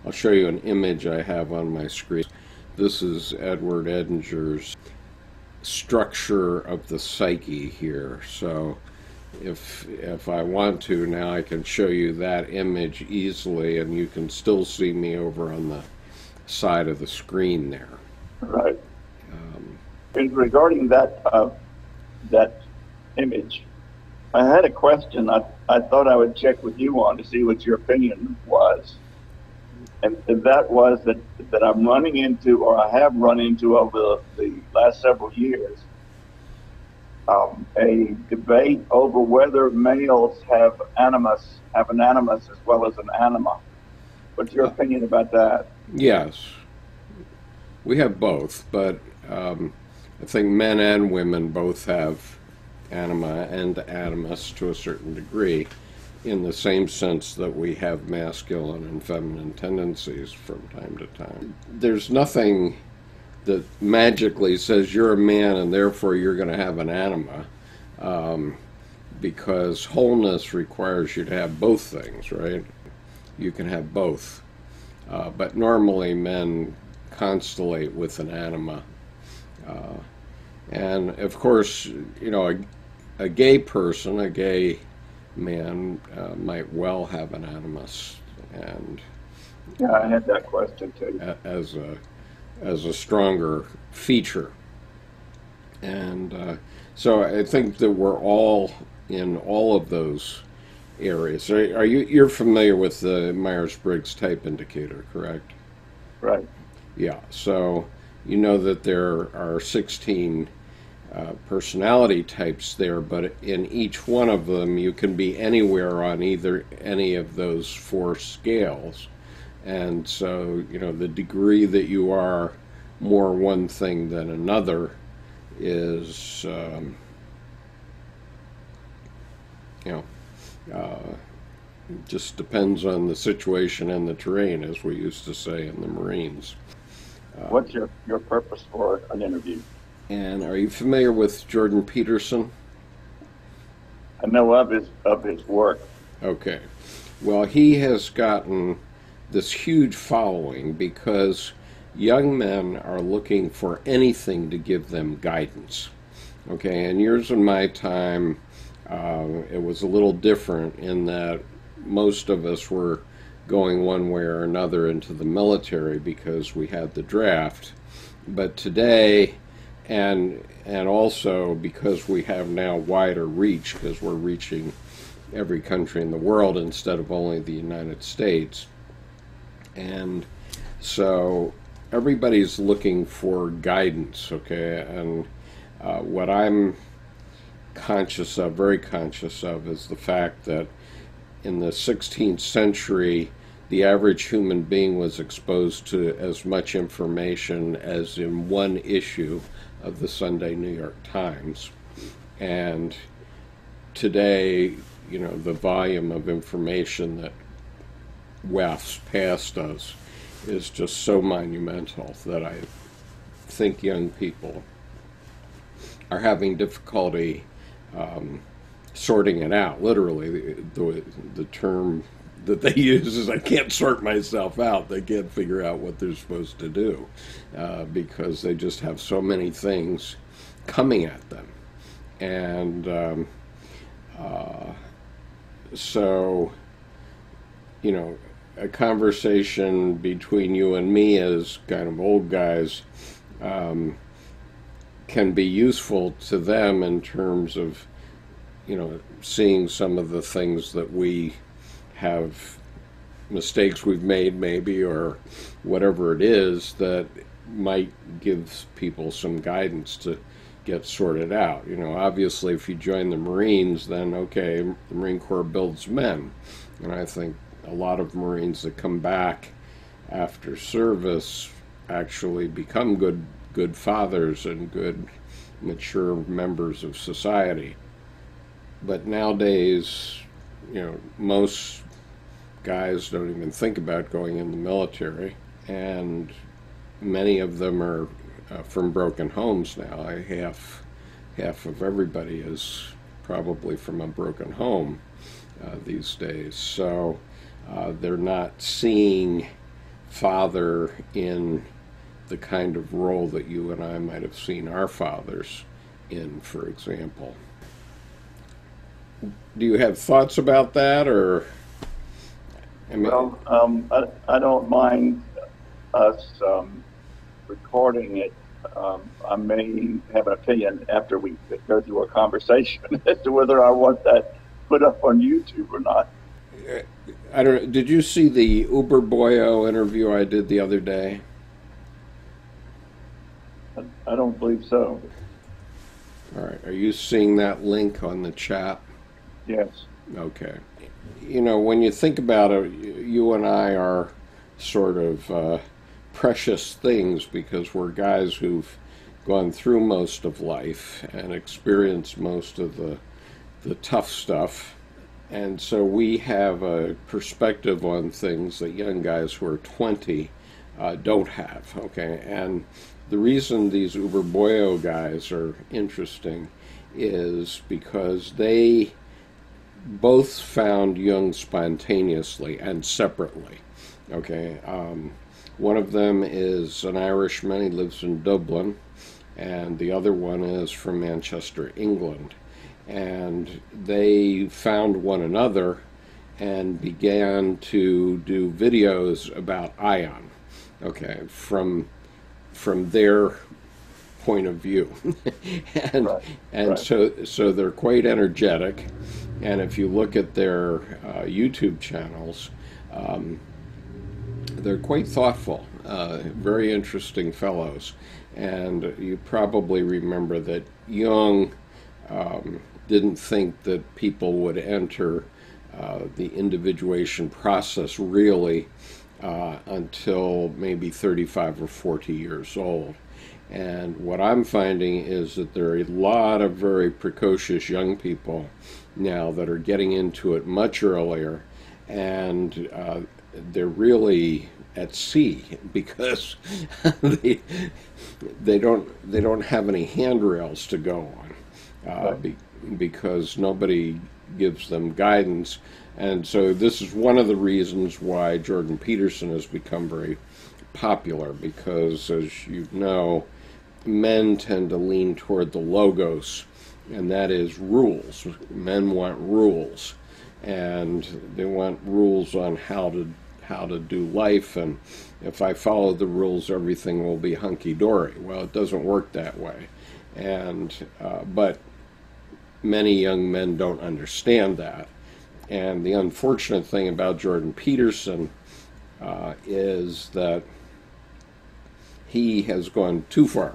I'll show you an image I have on my screen. This is Edward Edinger's structure of the psyche here. So if I want to, now I can show you that image easily, and you can still see me over on the side of the screen there. Right. And regarding that that image, I had a question I thought I would check with you on to see what your opinion was. And that was that I'm running into, or I have run into over the last several years, a debate over whether males have an animus as well as an anima. What's your opinion about that? Yes. We have both, but I think men and women both have anima and animus to a certain degree, in the same sense that we have masculine and feminine tendencies from time to time. There's nothing that magically says you're a man and therefore you're going to have an anima, because wholeness requires you to have both things, right? You can have both. But normally men constellate with an anima. And of course, you know, a gay person, a gay man might well have an animus, and yeah, I had that question too. As a stronger feature. And so I think that we're all in all of those areas. You're familiar with the Myers-Briggs type indicator, correct? Right. Yeah. So you know that there are 16 personality types there, but in each one of them you can be anywhere on any of those four scales. And so, you know, the degree that you are more one thing than another is, just depends on the situation and the terrain, as we used to say in the Marines. What's your purpose for an interview? And are you familiar with Jordan Peterson? I know of his work. Okay. Well, he has gotten this huge following because young men are looking for anything to give them guidance. Okay, and yours and my time, it was a little different in that most of us were going one way or another into the military because we had the draft. But today, and also because we have now wider reach, because we're reaching every country in the world instead of only the United States. And so everybody's looking for guidance, okay? And what I'm conscious of, very conscious of, is the fact that in the 16th century, the average human being was exposed to as much information as in one issue of the Sunday New York Times. And today, you know, the volume of information that wafts past us is just so monumental that I think young people are having difficulty sorting it out. Literally, the term that they use is, I can't sort myself out. They can't figure out what they're supposed to do because they just have so many things coming at them. And so, you know, a conversation between you and me as kind of old guys can be useful to them in terms of, you know, seeing some of the things that we have, mistakes we've made maybe, or whatever it is that might give people some guidance to get sorted out. You know, obviously if you join the Marines, then okay, the Marine Corps builds men. And I think a lot of Marines that come back after service actually become good fathers and good mature members of society. But nowadays, you know, most guys don't even think about going in the military, and many of them are from broken homes now. Half of everybody is probably from a broken home these days. So they're not seeing father in the kind of role that you and I might have seen our fathers in, for example. Do you have thoughts about that, or? I mean, well, I don't mind us recording it. I may have an opinion after we go through a conversation as to whether I want that put up on YouTube or not. I don't know. Did you see the Überboyø interview I did the other day? I don't believe so. All right. Are you seeing that link on the chat? Yes. Okay. You know, when you think about it, you and I are sort of precious things because we're guys who've gone through most of life and experienced most of the tough stuff. And so we have a perspective on things that young guys who are 20 don't have, okay? And the reason these Überboyø guys are interesting is because they both found Jung spontaneously and separately, okay? One of them is an Irishman, he lives in Dublin, and the other one is from Manchester, England. And they found one another and began to do videos about ion, okay, from their point of view. and so they're quite energetic, and if you look at their YouTube channels, they're quite thoughtful, very interesting fellows. And you probably remember that Jung didn't think that people would enter the individuation process really until maybe 35 or 40 years old. And what I'm finding is that there are a lot of very precocious young people now that are getting into it much earlier, and they're really at sea because they don't have any handrails to go on because nobody gives them guidance. And so this is one of the reasons why Jordan Peterson has become very popular, because, as you know, men tend to lean toward the logos, and that is rules. Men want rules, and they want rules on how to do life, and if I follow the rules, everything will be hunky-dory. Well, it doesn't work that way, and but many young men don't understand that. And the unfortunate thing about Jordan Peterson is that he has gone too far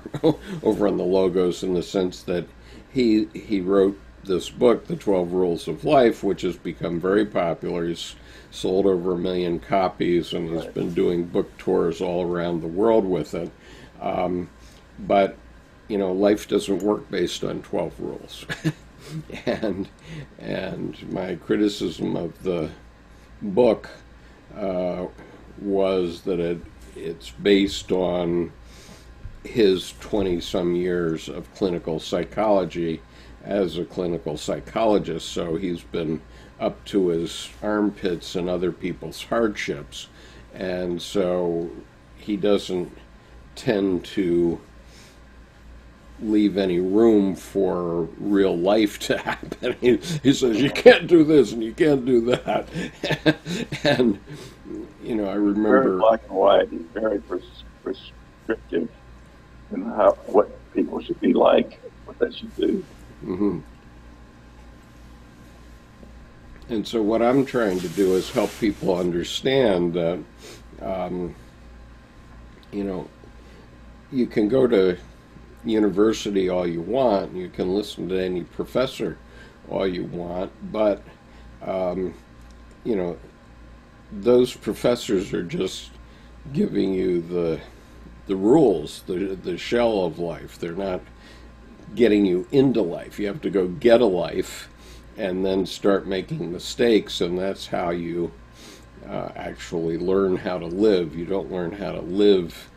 over on the logos, in the sense that he wrote this book, The 12 Rules of Life, which has become very popular. He's sold over 1 million copies, and he's been doing book tours all around the world with it. But, you know, life doesn't work based on 12 rules. and my criticism of the book was that it's based on his 20-some years of clinical psychology as a clinical psychologist, so he's been up to his armpits in other people's hardships, and so he doesn't tend to leave any room for real life to happen. He says, you can't do this and you can't do that. And, you know, I remember... Very black and white. He's very prescriptive in what people should be like, what they should do. Mm-hmm. And so what I'm trying to do is help people understand that, you know, you can go to university all you want, you can listen to any professor all you want, but you know, those professors are just giving you the rules, the shell of life. They're not getting you into life. You have to go get a life and then start making mistakes, and that's how you actually learn how to live. You don't learn how to live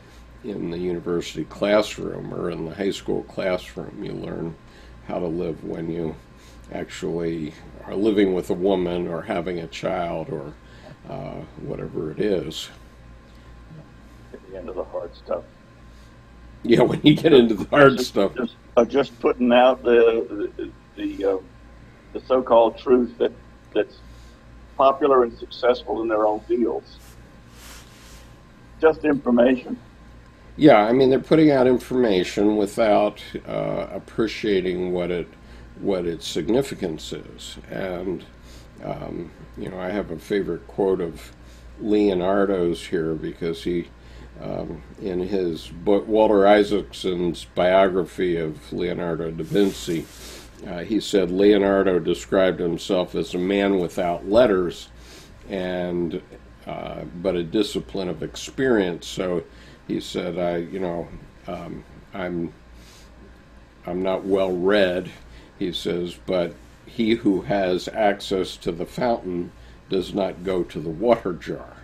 in the university classroom or in the high school classroom. You learn how to live when you actually are living with a woman or having a child or whatever it is. into the hard stuff. Yeah, when you get into the hard stuff. Just putting out the so-called truth that's popular and successful in their own fields. Just information. Yeah, I mean, they're putting out information without appreciating what its significance is. And you know, I have a favorite quote of Leonardo's here, because he, in his book, Walter Isaacson's biography of Leonardo da Vinci, he said Leonardo described himself as a man without letters, and but a discipline of experience. So he said, I'm not well read, he says, but he who has access to the fountain does not go to the water jar.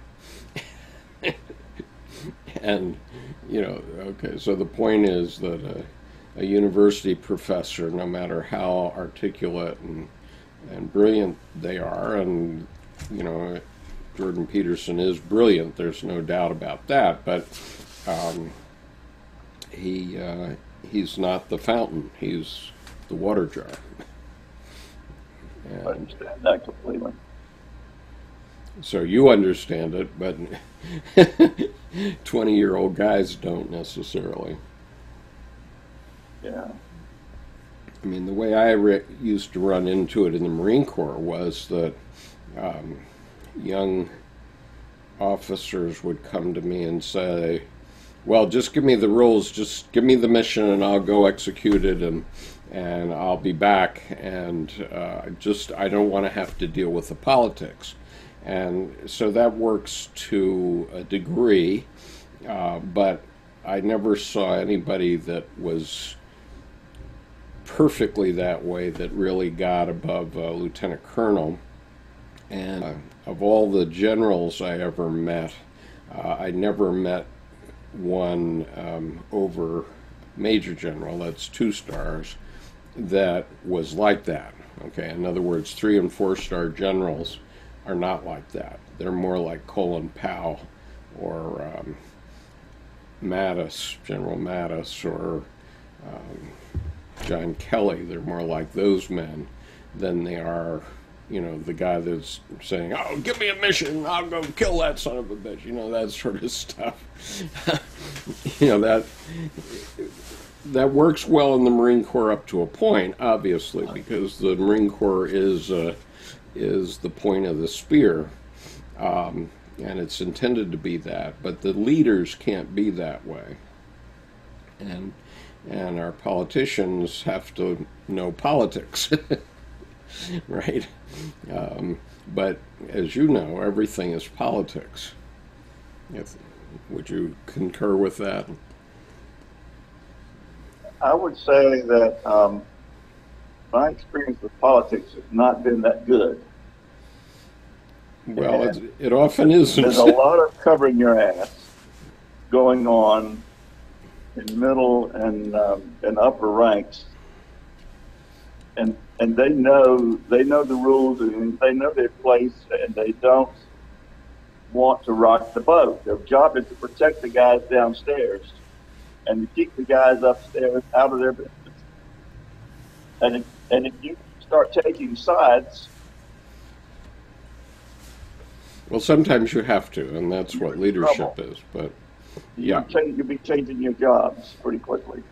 And, you know, okay, so the point is that a university professor, no matter how articulate and brilliant they are, and, you know, Jordan Peterson is brilliant, there's no doubt about that, but he's not the fountain, he's the water jar. And I understand that completely. so you understand it, but 20-year-old guys don't necessarily. Yeah. I mean, the way I used to run into it in the Marine Corps was that young officers would come to me and say, well, just give me the rules, just give me the mission and I'll go execute it, and I'll be back, and I don't want to have to deal with the politics. And so that works to a degree, but I never saw anybody that was perfectly that way that really got above lieutenant colonel. And of all the generals I ever met, I never met one over major general, that's 2 stars, that was like that. Okay, in other words, 3- and 4-star generals are not like that. They're more like Colin Powell or Mattis, General Mattis, or John Kelly. They're more like those men than they are, you know, the guy that's saying, oh, give me a mission, I'll go kill that son of a bitch, you know, that sort of stuff. You know, that works well in the Marine Corps up to a point, obviously, because the Marine Corps is the point of the spear, and it's intended to be that, but the leaders can't be that way. And our politicians have to know politics, right? But as you know, everything is politics. Would you concur with that? I would say that my experience with politics has not been that good. Well, it often isn't. There's a lot of covering your ass going on in middle and upper ranks, and they know the rules, and they know their place, and they don't want to rock the boat. Their job is to protect the guys downstairs and to keep the guys upstairs out of their business. And if you start taking sides, well, sometimes you have to, and that's what leadership is. But yeah, you'll be changing your jobs pretty quickly.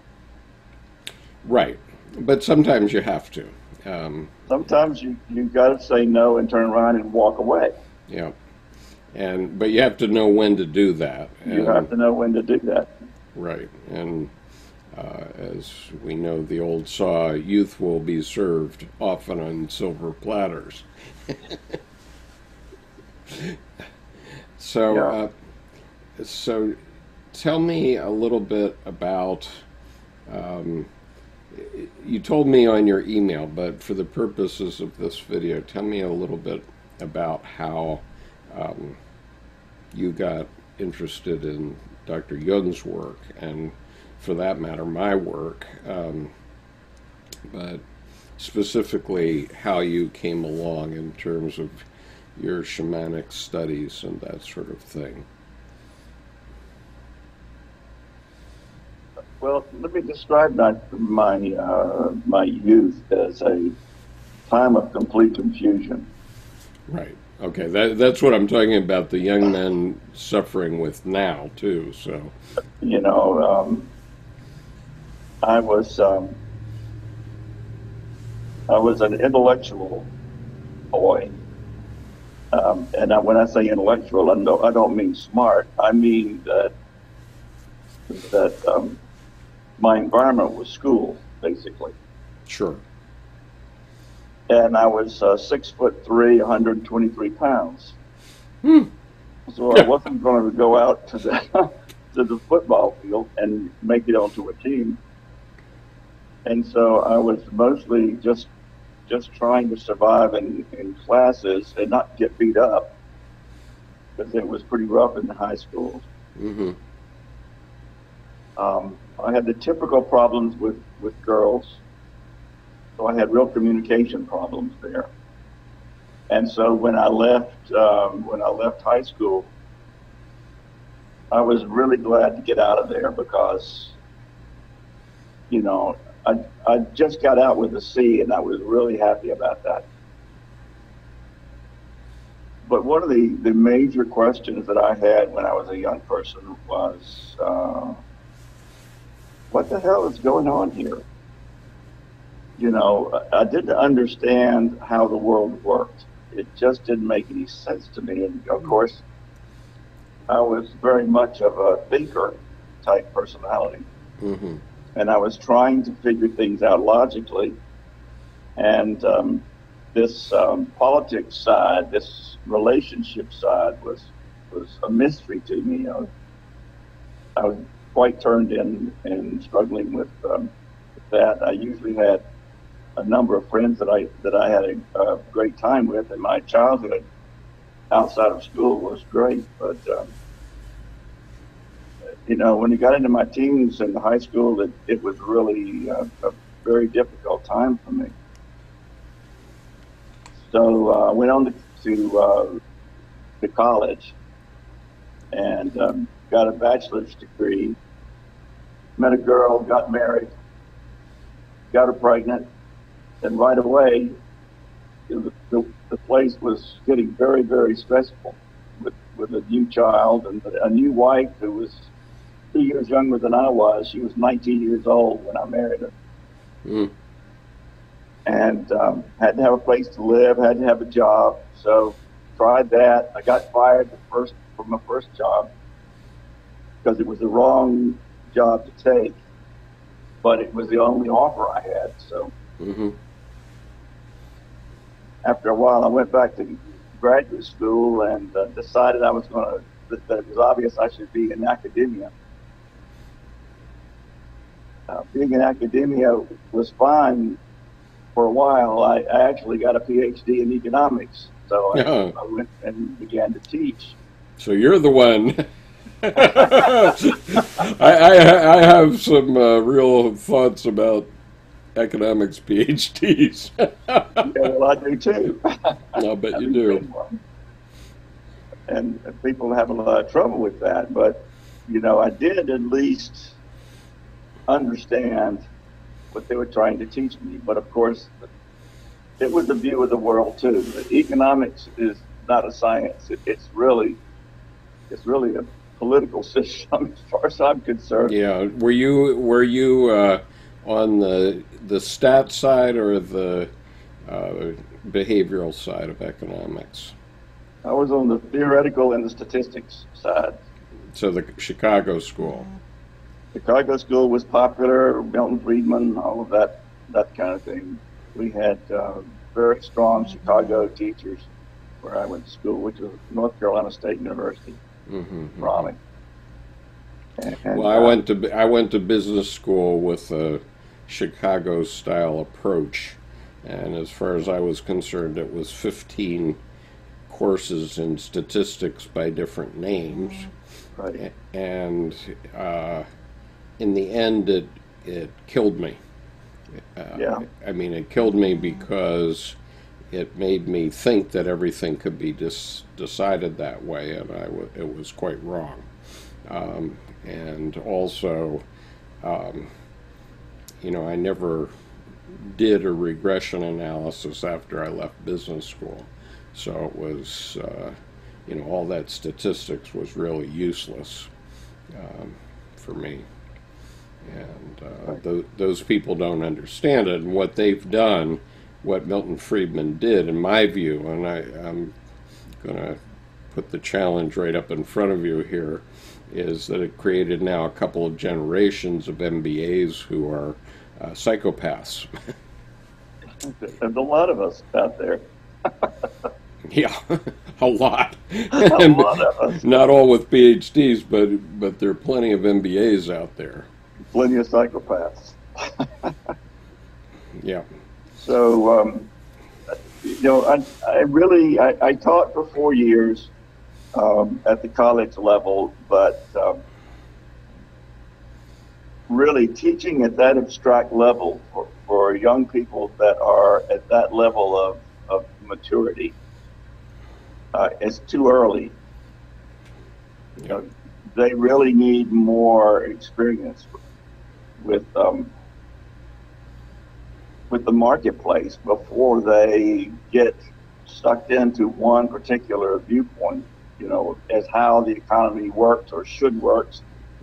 Right, but sometimes you have to. Sometimes you got to say no and turn around and walk away. Yeah, but you have to know when to do that. You have to know when to do that. Right, and as we know, the old saw, youth will be served often on silver platters. So, so tell me a little bit about, you told me on your email, but for the purposes of this video, tell me a little bit about how you got interested in Dr. Jung's work, and for that matter, my work, but specifically how you came along in terms of your shamanic studies and that sort of thing. Well, let me describe my youth as a time of complete confusion. Right. Okay. That's what I'm talking about. The young men suffering with now too. So. You know, I was an intellectual boy, when I say intellectual, I don't mean smart. I mean that my environment was school, basically. Sure. And I was 6'3", 123 pounds. So I wasn't going to go out to the football field and make it onto a team. And so I was mostly just trying to survive in classes and not get beat up, because it was pretty rough in the high schools. Mm-hmm. I had the typical problems with girls, so I had real communication problems there. And so when I left high school, I was really glad to get out of there, because, you know, I just got out with a C, and I was really happy about that. But one of the major questions that I had when I was a young person was, what the hell is going on here? You know, I didn't understand how the world worked. It just didn't make any sense to me. And of course, I was very much of a thinker type personality. Mm-hmm. And I was trying to figure things out logically. And this politics side, this relationship side was a mystery to me. I was quite turned in and struggling with that. I usually had a number of friends that I had a great time with, and my childhood outside of school was great. But you know, when you got into my teens in high school, it was really a very difficult time for me. So I went on to college and got a bachelor's degree, met a girl, got married, got her pregnant, and right away, the place was getting very, very stressful with a new child and a new wife who was 2 years younger than I was. She was 19 years old when I married her. Mm. And had to have a place to live, had to have a job. So tried that. I got fired from my first job because it was the wrong job to take, but it was the only offer I had. So after a while, I went back to graduate school and decided I was going to, that it was obvious I should be in academia. Being in academia was fine for a while. I actually got a PhD in economics, so I went and began to teach. So you're the one. I have some real thoughts about economics PhDs. Yeah, well, I do too. I'll bet you do. And people have a lot of trouble with that, but you know, I did at least understand what they were trying to teach me. But of course, it was a view of the world too. Economics is not a science. It's really a political system as far as I'm concerned. Yeah. Were you on the stat side or the behavioral side of economics? I was on the theoretical and the statistics side. So the Chicago school. Chicago school was popular, Milton, Friedman, all of that kind of thing. We had very strong Chicago teachers where I went to school, which was North Carolina State University, Raleigh. And, well, I went to business school with a Chicago style approach, and as far as I was concerned, it was 15 courses in statistics by different names. Right. And in the end, it killed me. Yeah. I mean, it killed me because it made me think that everything could be decided that way, and it was quite wrong. And also, You know, I never did a regression analysis after I left business school, so it was, you know, all that statistics was really useless for me. And those people don't understand it, and what they've done, what Milton Friedman did, in my view, and I'm going to put the challenge right up in front of you here, is that it created now a couple of generations of MBAs who are psychopaths. There's a lot of us out there. Yeah, a lot. A lot of us. Not all with PhDs, but there are plenty of MBAs out there. Plenty of psychopaths. Yeah. So, you know, I taught for 4 years at the college level, but really teaching at that abstract level for young people that are at that level of maturity is too early. You know, they really need more experience with the marketplace before they get sucked into one particular viewpoint, you know, as how the economy works or should work.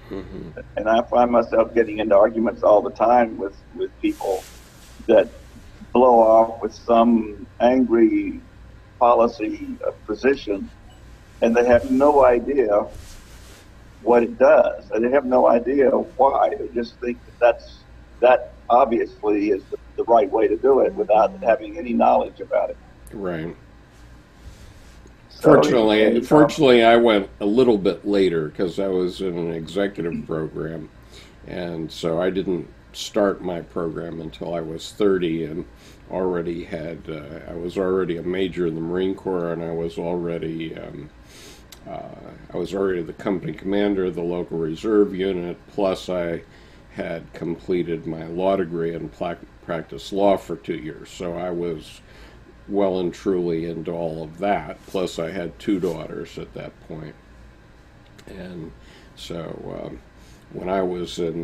Mm-hmm. And I find myself getting into arguments all the time with people that blow off with some angry policy position, and they have no idea what it does. And they have no idea why. They just think that obviously is the right way to do it without having any knowledge about it. Right. So, Fortunately, I went a little bit later because I was in an executive program, and so I didn't start my program until I was 30, and already had I was already a major in the Marine Corps, and I was already the company commander of the local reserve unit. Plus, I had completed my law degree and practiced law for 2 years, so I was well and truly into all of that. Plus, I had 2 daughters at that point. And so when I was at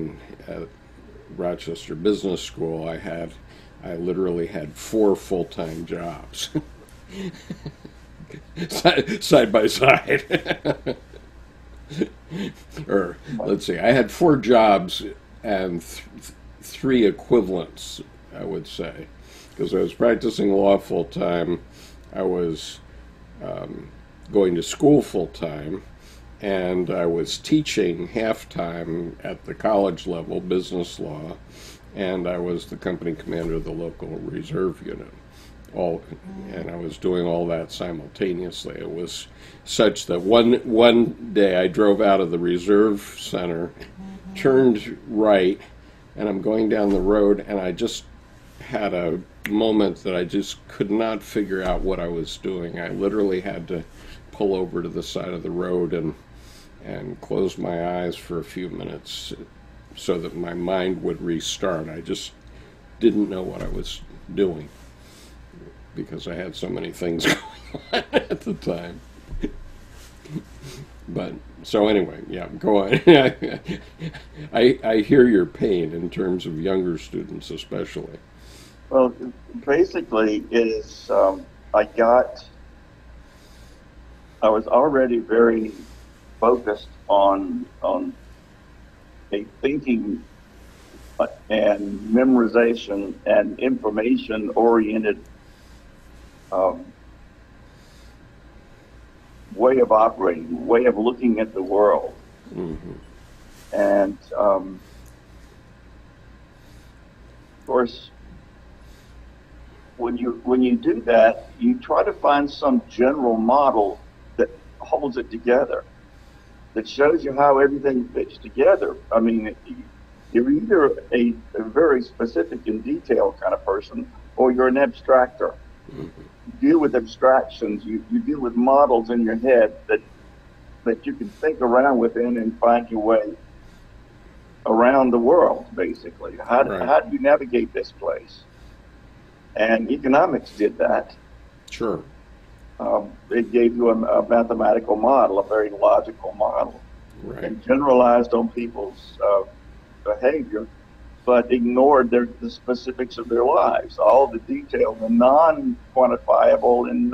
Rochester Business School, I literally had 4 full-time jobs side by side. Or let's see, I had 4 jobs and 3 equivalents, I would say. Because I was practicing law full-time, I was going to school full-time, and I was teaching half-time at the college level, business law, and I was the company commander of the local reserve unit. And I was doing all that simultaneously. It was such that one day I drove out of the reserve center, turned right, and I'm going down the road, and I just had a moment that I just could not figure out what I was doing. I literally had to pull over to the side of the road and close my eyes for a few minutes so that my mind would restart. I just didn't know what I was doing because I had so many things going on at the time. But so anyway, yeah, go on. I hear your pain in terms of younger students especially. Well, basically, it is, I was already very focused on a thinking and memorization and information-oriented way of operating, way of looking at the world. Mm-hmm. And, of course, when you do that, you try to find some general model that holds it together, that shows you how everything fits together. I mean, you're either a very specific and detailed kind of person, or you're an abstractor. Mm-hmm. You deal with abstractions. You deal with models in your head that you can think around within and find your way around the world, basically. How do you navigate this place? And economics did that. Sure. It gave you a mathematical model, a very logical model, right, and generalized on people's behavior, but ignored the specifics of their lives, all the details, the non-quantifiable and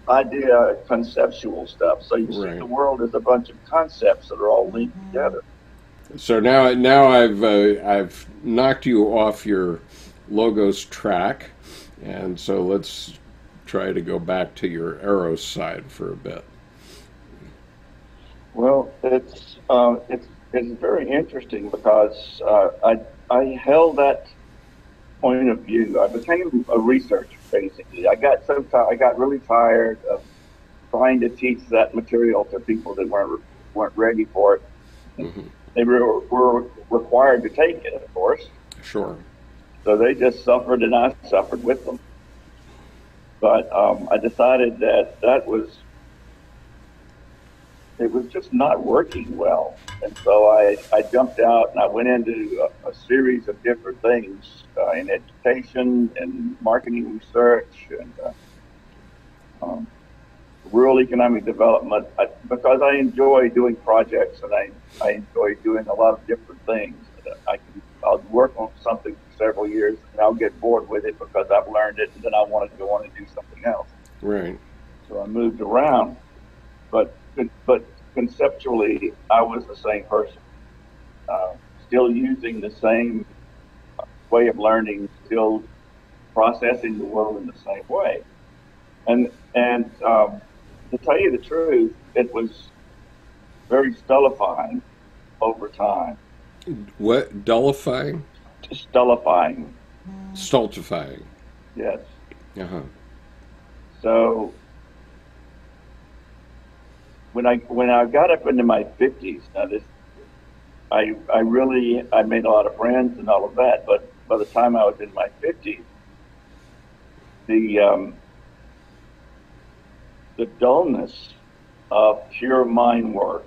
non-idea conceptual stuff. So you see the world as a bunch of concepts that are all linked together. So now I've knocked you off your logos track, and so let's try to go back to your Eros side for a bit. Well, it's very interesting because I held that point of view. I became a researcher basically. I got really tired of trying to teach that material to people that weren't ready for it. Mm-hmm. They were required to take it, of course. Sure. So they just suffered, and I suffered with them. But I decided that it was just not working well. And so I jumped out and I went into a series of different things in education and marketing research and rural economic development, because I enjoy doing projects and I enjoy doing a lot of different things. I'll work on something for several years and I'll get bored with it because I've learned it, and then I want to go on and do something else. Right. So I moved around, but conceptually, I was the same person, still using the same way of learning, still processing the world in the same way. And to tell you the truth, it was very stultifying over time. What? Dullifying? Stultifying. Stultifying. Yes. Uh-huh. So when I got up into my 50s, now I made a lot of friends and all of that, but by the time I was in my 50s, the dullness of pure mind work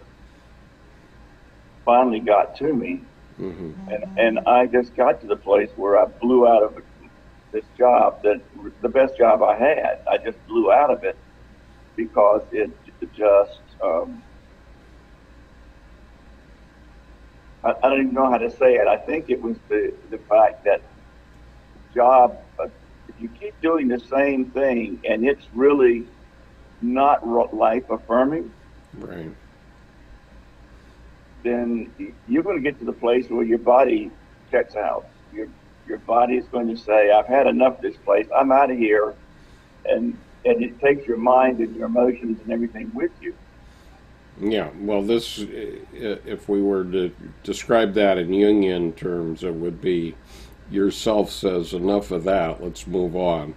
finally got to me. Mm-hmm. And I just got to the place where I blew out of this job, that the best job I had. I just blew out of it because it just, I don't even know how to say it. I think it was the fact that job, if you keep doing the same thing and it's really not life affirming, right, then you're going to get to the place where your body checks out. Your body is going to say, I've had enough of this place, I'm out of here. And it takes your mind and your emotions and everything with you. Yeah, well, this, if we were to describe that in Jungian terms, it would be yourself says, enough of that, let's move on.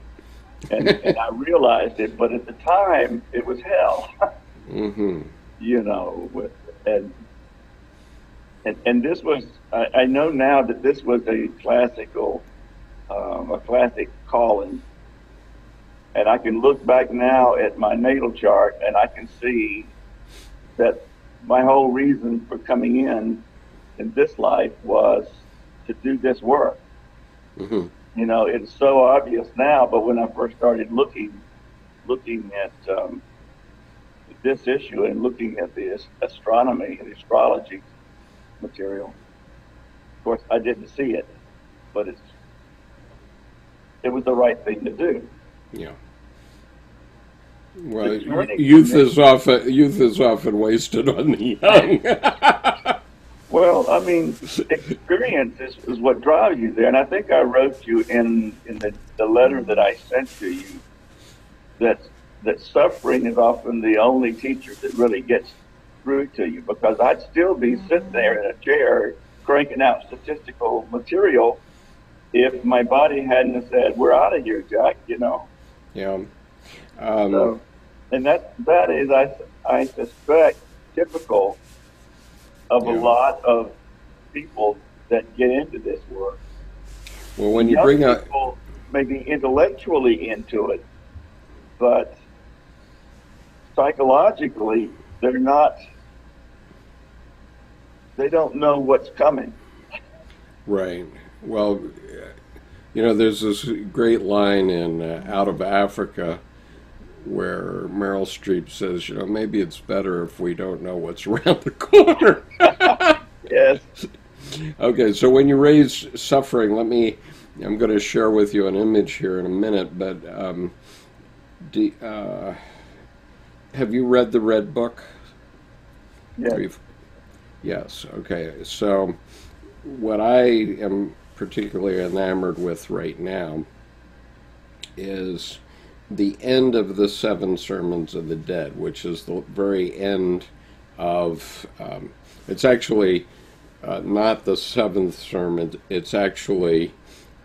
And I realized it, but at the time, it was hell. Mm-hmm. You know, and this was, I know now that this was a classic calling. And I can look back now at my natal chart and I can see that my whole reason for coming in this life was to do this work. Mm-hmm. You know, it's so obvious now, but when I first started looking at this issue and looking at the astronomy and astrology material, of course, I didn't see it, but it was the right thing to do. Yeah. Well, youth is often wasted on the young. Well, I mean, experience is what drives you there, and I think I wrote you in the letter that I sent to you that suffering is often the only teacher that really gets through to you, because I'd still be sitting there in a chair cranking out statistical material if my body hadn't have said, "We're out of here, Jack," you know. Yeah. So, and that is, I suspect, typical of a lot of people that get into this work. Well, when you bring up people maybe intellectually into it, but psychologically they're not. They don't know what's coming. Right. Well, you know, there's this great line in Out of Africa where Meryl Streep says, you know, maybe it's better if we don't know what's around the corner. Yeah, Okay, so when you raise suffering, I'm going to share with you an image here in a minute, but have you read the Red Book? Yeah. Yes, okay. So what I am particularly enamored with right now is the end of the Seven Sermons of the Dead, which is the very end of, it's actually not the seventh sermon, it's actually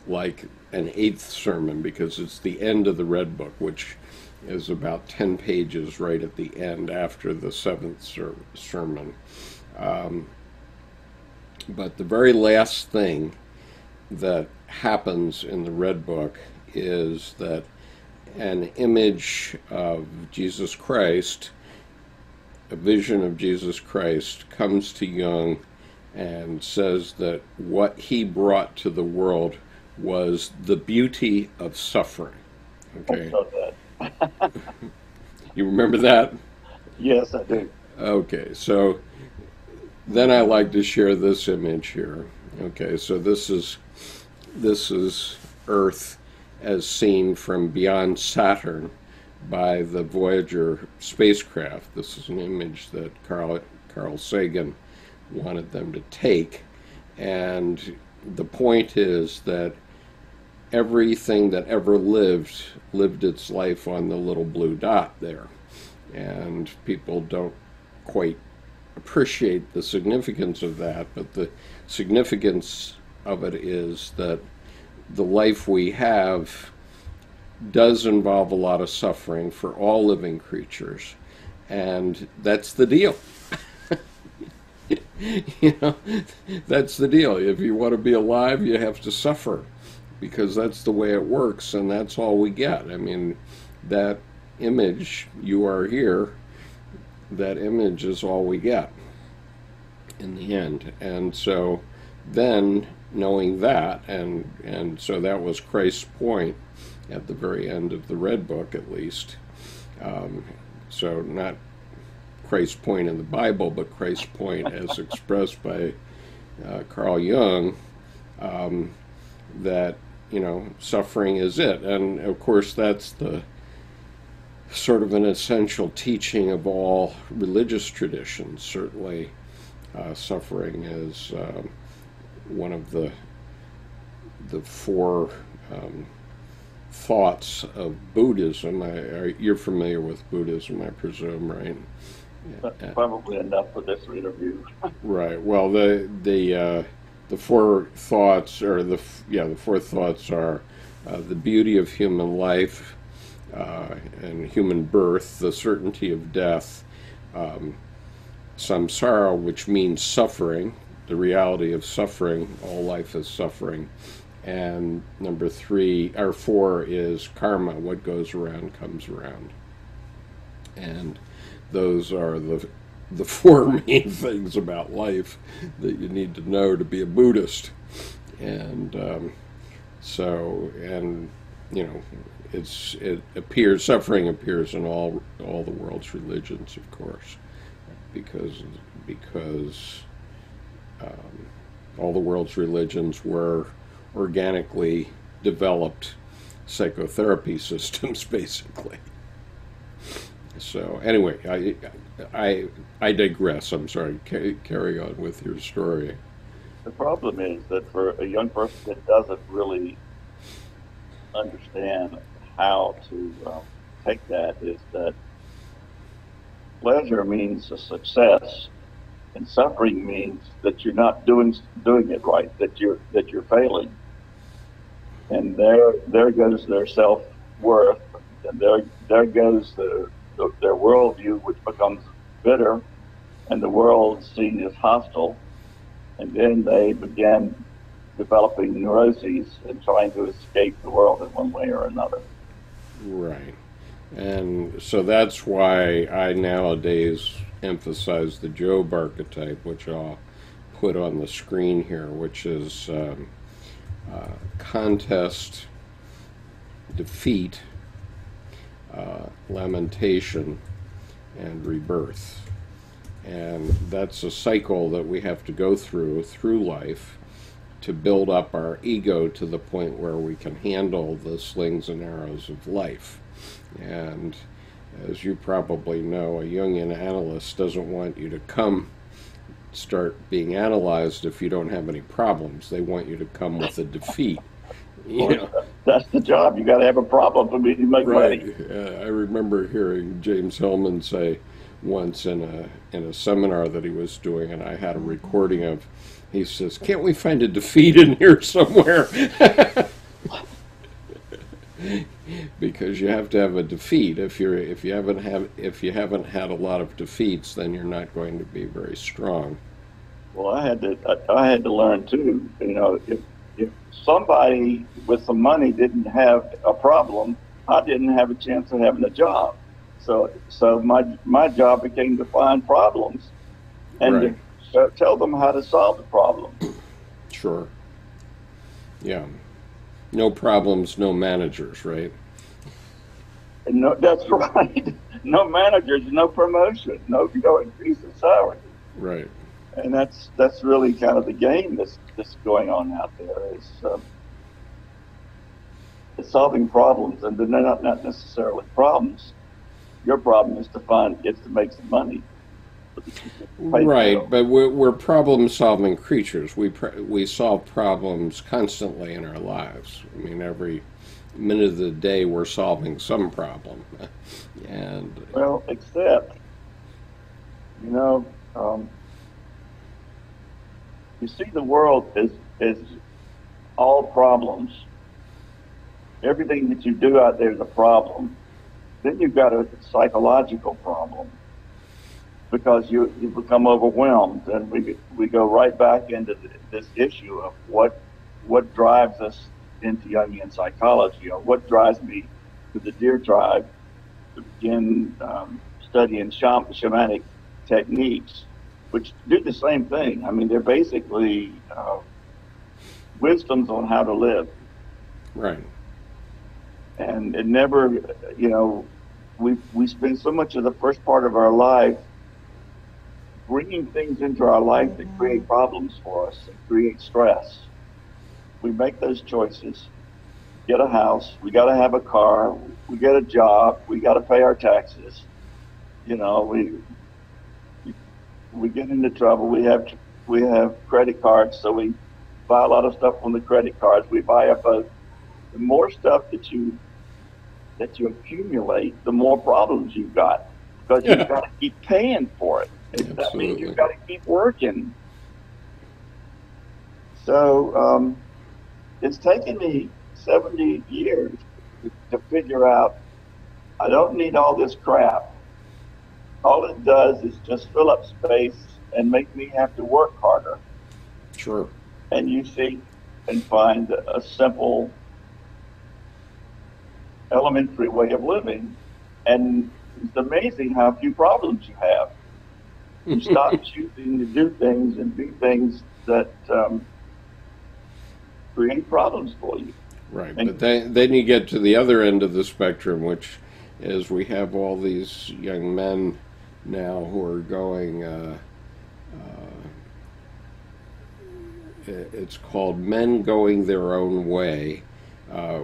like an eighth sermon, because it's the end of the Red Book, which is about 10 pages right at the end after the seventh sermon. But the very last thing that happens in the Red Book is that an image of Jesus Christ, a vision of Jesus Christ, comes to Jung and says that what he brought to the world was the beauty of suffering. Okay. You remember that? Yes, I do. Okay, so then I like to share this image here. Okay, so this is Earth as seen from beyond Saturn by the Voyager spacecraft. This is an image that Carl Sagan wanted them to take, and the point is that everything that ever lived its life on the little blue dot there, and people don't quite appreciate the significance of that, but the significance of it is that the life we have does involve a lot of suffering for all living creatures, and that's the deal. You know, that's the deal. If you want to be alive, you have to suffer, because that's the way it works, and that's all we get. I mean, that image, you are here, that image is all we get in the end. And so then, knowing that, and so that was Christ's point at the very end of the Red Book, at least. So not Christ's point in the Bible, but Christ's point as expressed by Carl Jung, that, you know, suffering is it. And of course that's the sort of an essential teaching of all religious traditions. Certainly suffering is one of the four thoughts of Buddhism. You're familiar with Buddhism, I presume, right? That's probably enough for this interview. Right. Well, the four thoughts, or the four thoughts are the beauty of human life and human birth, the certainty of death, samsara, which means suffering, the reality of suffering. All life is suffering. And number four is karma. What goes around comes around. And those are the four main things about life that you need to know to be a Buddhist. And you know, suffering appears in all the world's religions, of course, because all the world's religions were organically developed psychotherapy systems, basically. So anyway, I digress. I'm sorry. Carry on with your story. The problem is that for a young person that doesn't really understand how to take that, is that pleasure means a success, and suffering means that you're not doing it right, that you're failing, and there goes their self-worth, and there goes their worldview, which becomes bitter, and the world seen as hostile, and then they began developing neuroses and trying to escape the world in one way or another. Right. And so that's why I nowadays emphasize the Job archetype, which I'll put on the screen here, which is contest, defeat, lamentation, and rebirth. And that's a cycle that we have to go through life. to build up our ego to the point where we can handle the slings and arrows of life. And as you probably know, a Jungian analyst doesn't want you to start being analyzed if you don't have any problems. They want you to come with a defeat. You know. That's the job. You got to have a problem for me to make money. I remember hearing James Hillman say once in a seminar that he was doing, and I had a recording of. He says, "Can't we find a defeat in here somewhere?" Because you have to have a defeat. If you haven't had a lot of defeats, then you're not going to be very strong. Well, I had to learn too. You know, if somebody with some money didn't have a problem, I didn't have a chance of having a job. So my job became to find problems and to tell them how to solve the problem. Sure. Yeah. No problems, no managers, right? No, that's right. No managers, no promotion, no increase in salary. Right. And that's really kind of the game that's going on out there is solving problems, and they're not necessarily problems. Your problem is to make some money. Right, but we're problem-solving creatures. We solve problems constantly in our lives. I mean, every minute of the day we're solving some problem. And well, except, you know, you see the world is all problems. Everything that you do out there is a problem. Then you've got a psychological problem because you become overwhelmed, and we go right back into this issue of what drives us into Jungian psychology, or what drives me to the deer tribe to begin studying shamanic techniques, which do the same thing. I mean, they're basically wisdoms on how to live. Right. And it never, you know, we spend so much of the first part of our life bringing things into our life that create problems for us and create stress. We make those choices, get a house, we got to have a car, we get a job, we got to pay our taxes. You know, we get into trouble. We have credit cards, so we buy a lot of stuff on the credit cards. We buy a boat. The more stuff that you accumulate, the more problems you've got, because you've got to keep paying for it. That means you've got to keep working. So it's taken me 70 years to figure out I don't need all this crap. All it does is just fill up space and make me have to work harder. Sure. And you seek and find a simple, elementary way of living. And it's amazing how few problems you have. You stop choosing to do things and do things that create problems for you. Right, but then you get to the other end of the spectrum, which is we have all these young men now who are going, it's called Men Going Their Own Way,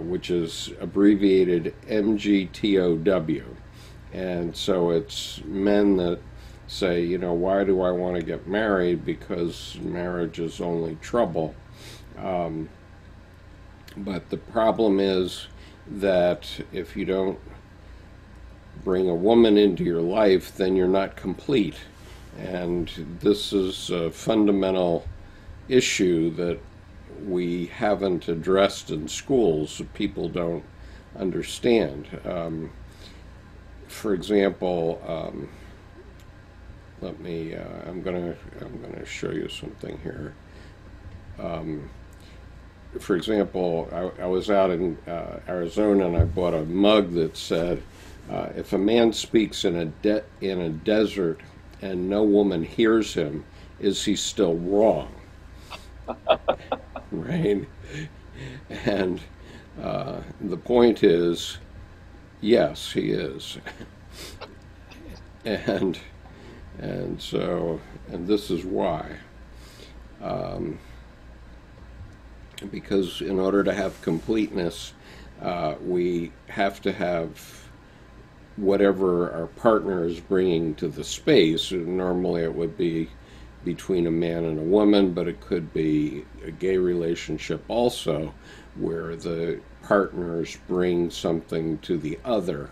which is abbreviated MGTOW. And so it's men that say, you know, why do I want to get married? Because marriage is only trouble. But the problem is that if you don't bring a woman into your life, then you're not complete. And this is a fundamental issue that we haven't addressed in schools. People don't understand. For example, I'm gonna show you something here. For example, I was out in Arizona and I bought a mug that said, if a man speaks in a desert and no woman hears him, is he still wrong? Right? And the point is, yes, he is. and this is why. because in order to have completeness, we have to have whatever our partner is bringing to the space. Normally it would be between a man and a woman, but it could be a gay relationship also, where the partners bring something to the other.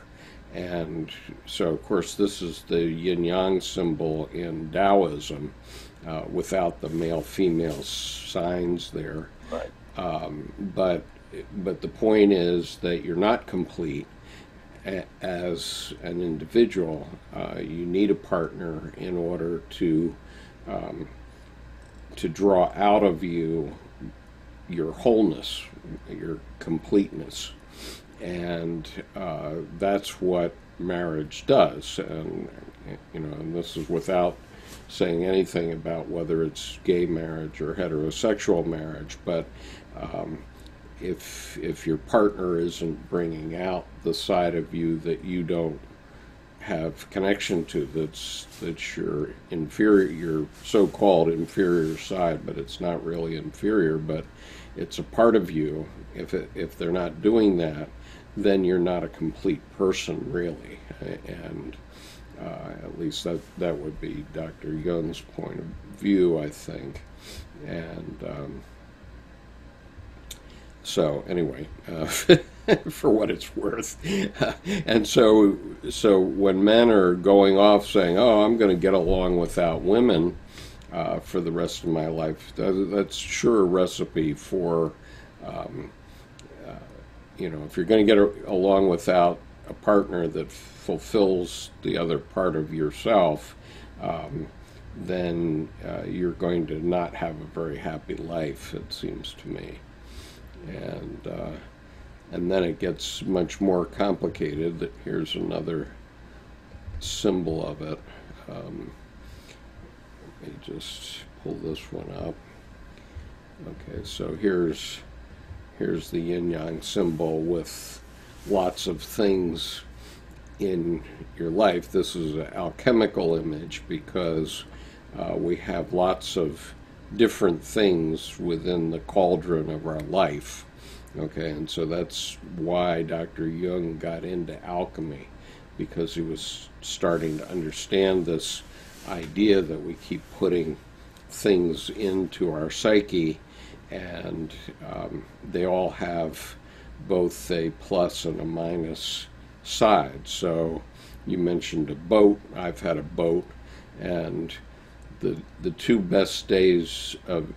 And so, of course, this is the yin-yang symbol in Taoism, without the male-female signs there. Right. But the point is that you're not complete as an individual. You need a partner in order to draw out of you your wholeness, your completeness. And that's what marriage does. And, and this is without saying anything about whether it's gay marriage or heterosexual marriage, but if your partner isn't bringing out the side of you that you don't have connection to, that's your inferior, your so-called inferior side, but it's not really inferior, but it's a part of you. If they're not doing that, then you're not a complete person, really. And at least that would be Dr. Jung's point of view, I think. And so anyway, for what it's worth. And so when men are going off saying, oh, I'm going to get along without women for the rest of my life, that's sure a recipe for, if you're going to get along without a partner that fulfills the other part of yourself, then you're going to not have a very happy life, it seems to me. And then it gets much more complicated. Here's another symbol of it. Let me just pull this one up. Okay, so here's the yin-yang symbol with lots of things in your life. This is an alchemical image because we have lots of different things within the cauldron of our life. Okay, and so that's why Dr. Jung got into alchemy, because he was starting to understand this idea that we keep putting things into our psyche, and they all have both a plus and a minus side. So you mentioned a boat. I've had a boat, and the two best days of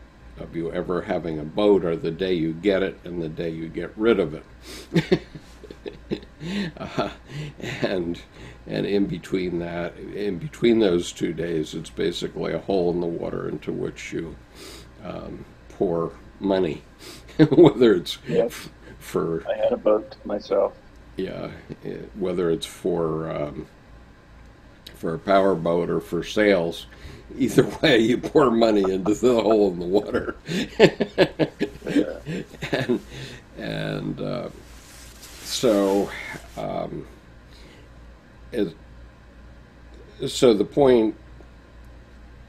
you ever having a boat are the day you get it and the day you get rid of it. And in between those 2 days, it's basically a hole in the water into which you pour money, whether it's for. I had a boat myself. Yeah, whether it's for a power boat or for sails. Either way, you pour money into the hole in the water. So the point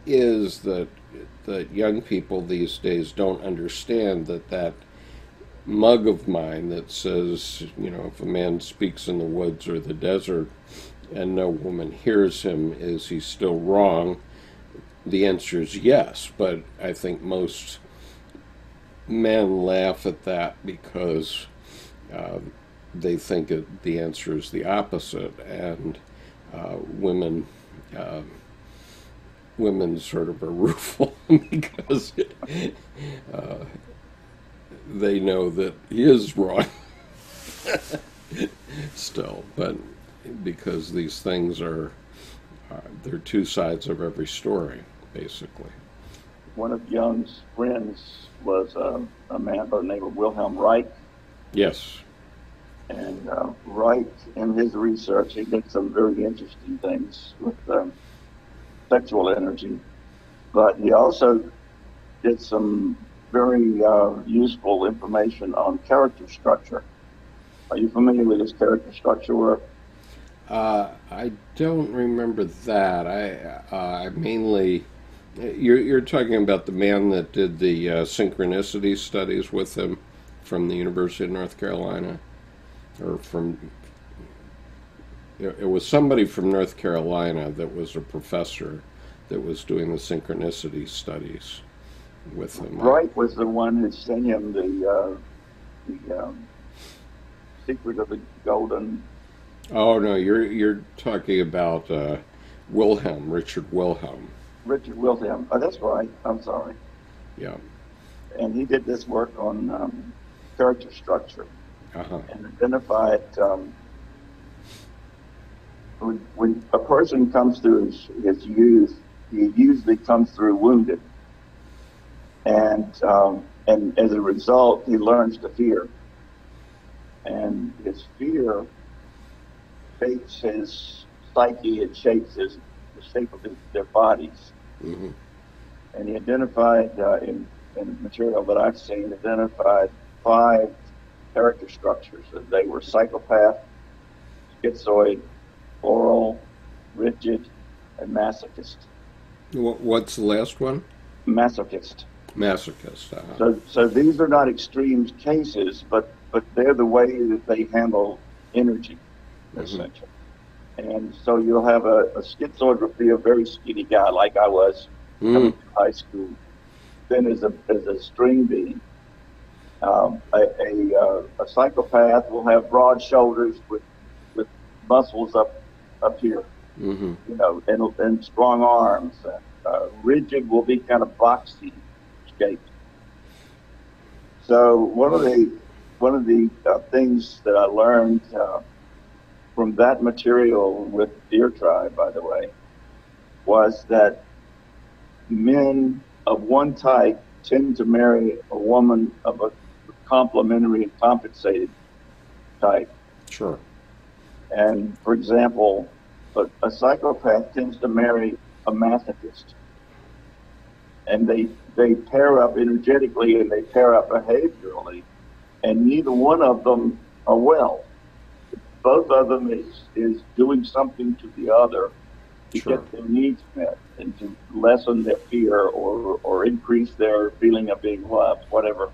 is that young people these days don't understand that mug of mine that says, if a man speaks in the woods or the desert and no woman hears him, is he still wrong? The answer is yes, but I think most men laugh at that because they think the answer is the opposite, and women sort of are rueful because they know that he is wrong still, but because these things they're two sides of every story, basically. One of Jung's friends was a man by the name of Wilhelm Reich. Yes. And Reich, in his research, he did some very interesting things with sexual energy, but he also did some very useful information on character structure. Are you familiar with his character structure work? I don't remember that. I mainly You're talking about the man that did the synchronicity studies with him from the University of North Carolina, or from. It was somebody from North Carolina that was a professor that was doing the synchronicity studies with him. Wright was the one who sent him the Secret of the Golden. Oh no, you're talking about Richard Wilhelm. Richard Wilhelm. Oh, that's right. I'm sorry. Yeah. And he did this work on character structure and identified when a person comes through his youth, he usually comes through wounded, and as a result, he learns to fear, and his fear shapes his psyche. It shapes the shape of their bodies. Mm-hmm. And he identified in material that I've seen, identified 5 character structures. They were psychopath, schizoid, oral, rigid, and masochist. What's the last one? Masochist. Masochist. So these are not extreme cases, but they're the way that they handle energy, essentially. And so you'll have a schizoid would be a very skinny guy, like I was coming to high school. Then as a string being, a psychopath will have broad shoulders with muscles up here, you know, and strong arms. Rigid will be kind of boxy shaped. So one of the things that I learned from that material with Deer Tribe, by the way, was that men of one type tend to marry a woman of a complementary and compensated type. Sure. And for example, a psychopath tends to marry a masochist, and they pair up energetically and they pair up behaviorally, and neither one of them are well. Both of them is doing something to the other to get their needs met and to lessen their fear or increase their feeling of being loved, whatever.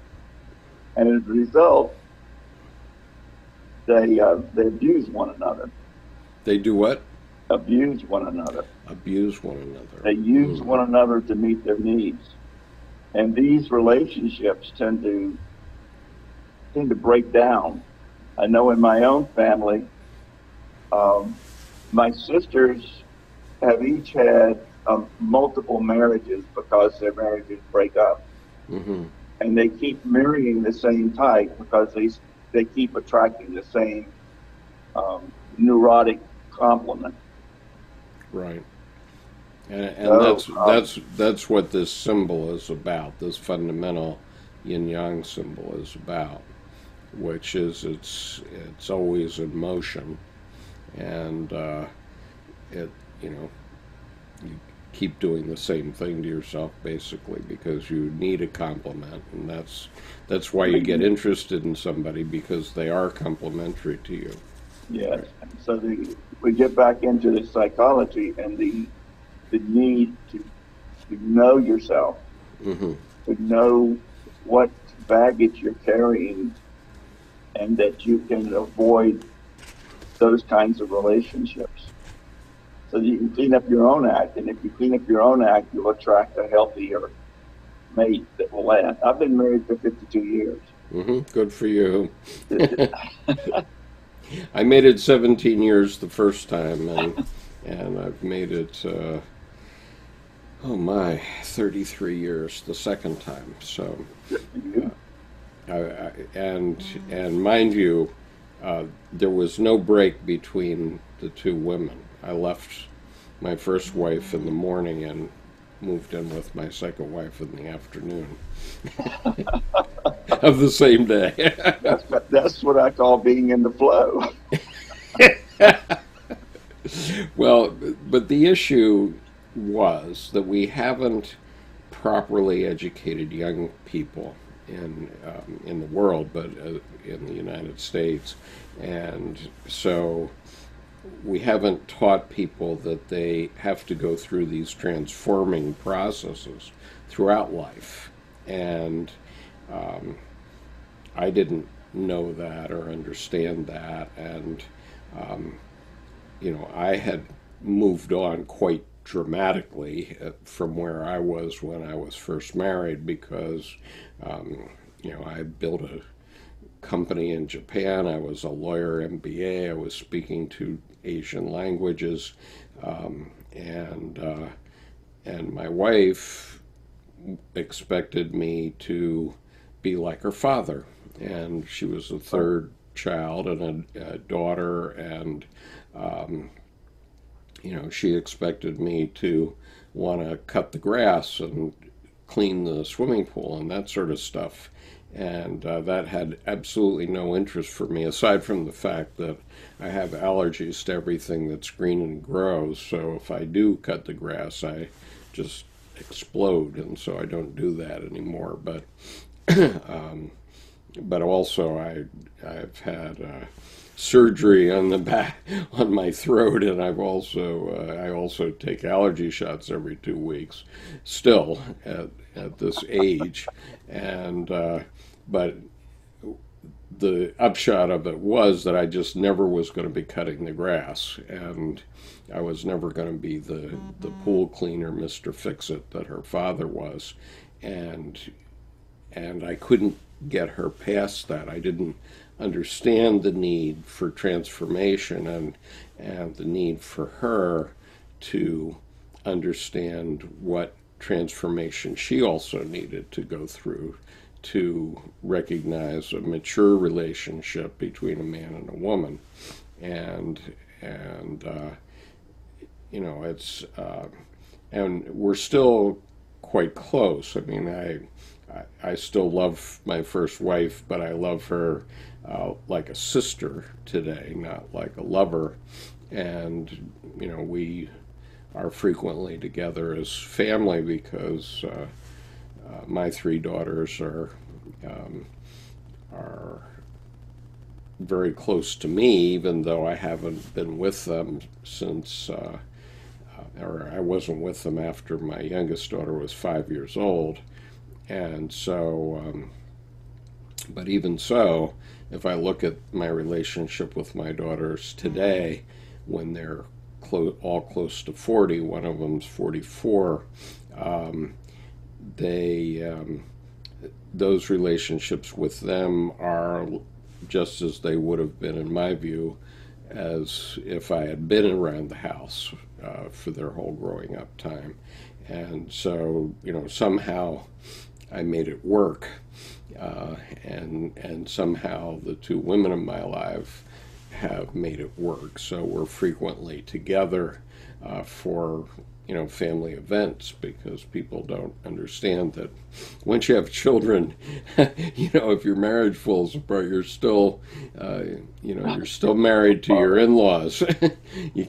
And as a result, they abuse one another. They do what? Abuse one another. Abuse one another. They use one another to meet their needs. And these relationships tend to break down. I know in my own family, my sisters have each had multiple marriages because their marriages break up. And they keep marrying the same type because they keep attracting the same neurotic complement. Right. And so, that's what this symbol is about. This fundamental yin-yang symbol is about, which is it's always in motion, and you keep doing the same thing to yourself basically because you need a complement, and that's why you get interested in somebody, because they are complementary to you. Yes. Right. So we get back into the psychology and the need to know yourself, to know what baggage you're carrying, and that you can avoid those kinds of relationships. So you can clean up your own act, and if you clean up your own act, you'll attract a healthier mate that will last. I've been married for 52 years. Good for you. I made it 17 years the first time, and I've made it 33 years the second time. So, and mind you, there was no break between the two women. I left my first wife in the morning and moved in with my second wife in the afternoon of the same day. That's what I call being in the flow. Well, but the issue was that we haven't properly educated young people in the world, but in the United States, and so we haven't taught people that they have to go through these transforming processes throughout life. And I didn't know that or understand that. And, I had moved on quite dramatically from where I was when I was first married because, I built a company in Japan. I was a lawyer, MBA. I was speaking to Asian languages, and my wife expected me to be like her father, and she was the third child and a daughter, and she expected me to want to cut the grass and clean the swimming pool and that sort of stuff. And that had absolutely no interest for me, aside from the fact that I have allergies to everything that's green and grows. So if I do cut the grass, I just explode, and so I don't do that anymore. But but also I've had surgery on the back on my throat, and I also take allergy shots every 2 weeks, still at this age, and but the upshot of it was that I just never was going to be cutting the grass, and I was never going to be the pool cleaner, Mr. Fix-It, that her father was, and I couldn't get her past that. I didn't understand the need for transformation and the need for her to understand what transformation she also needed to go through to recognize a mature relationship between a man and a woman. And it's and we're still quite close. I mean, I still love my first wife, but I love her like a sister today, not like a lover. And we are frequently together as family because my 3 daughters are very close to me, even though I haven't been with them since, or I wasn't with them after my youngest daughter was 5 years old. And so, but even so, if I look at my relationship with my daughters today, when they're all close to 40, one of them's 44, those relationships with them are just as they would have been, in my view, as if I had been around the house for their whole growing up time. And so, somehow I made it work, and somehow the 2 women in my life have made it work. So we're frequently together for family events, because people don't understand that once you have children, if your marriage falls apart, you're still you're still married to your in-laws. You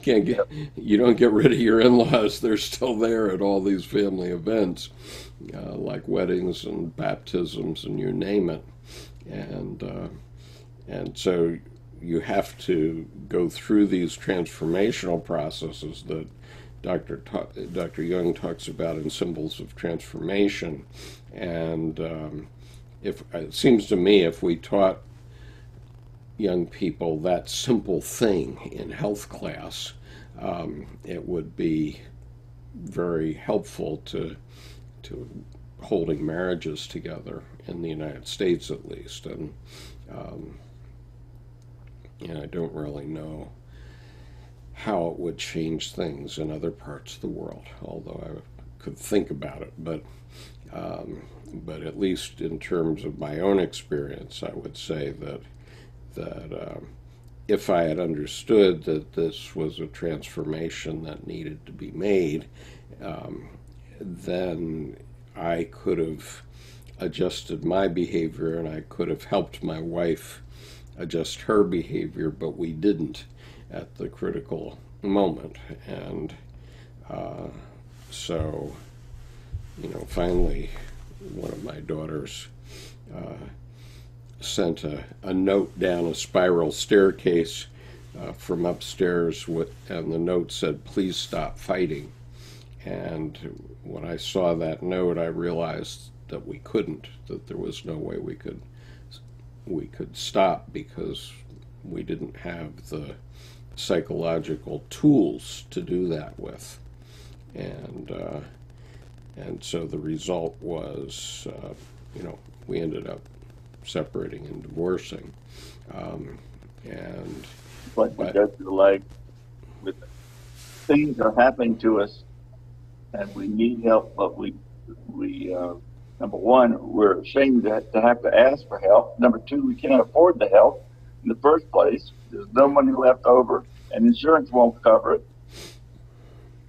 don't get rid of your in-laws. They're still there at all these family events, like weddings and baptisms and you name it. And so you have to go through these transformational processes that Dr. Jung talks about in Symbols of Transformation. And if it seems to me, if we taught young people that simple thing in health class, it would be very helpful to holding marriages together in the United States, at least. And I don't really know how it would change things in other parts of the world, although I could think about it. But at least in terms of my own experience, I would say that if I had understood that this was a transformation that needed to be made, then I could have adjusted my behavior, and I could have helped my wife adjust her behavior, but we didn't at the critical moment. And so, finally, one of my daughters sent a note down a spiral staircase from upstairs, and the note said, "Please stop fighting." And when I saw that note, I realized that we couldn't, that there was no way we could stop, because we didn't have the psychological tools to do that with. And so the result was, we ended up separating and divorcing. But because like with things are happening to us and we need help, but we number one, we're ashamed to have to ask for help. Number two, we can't afford the help in the first place. There's no money left over, and insurance won't cover it.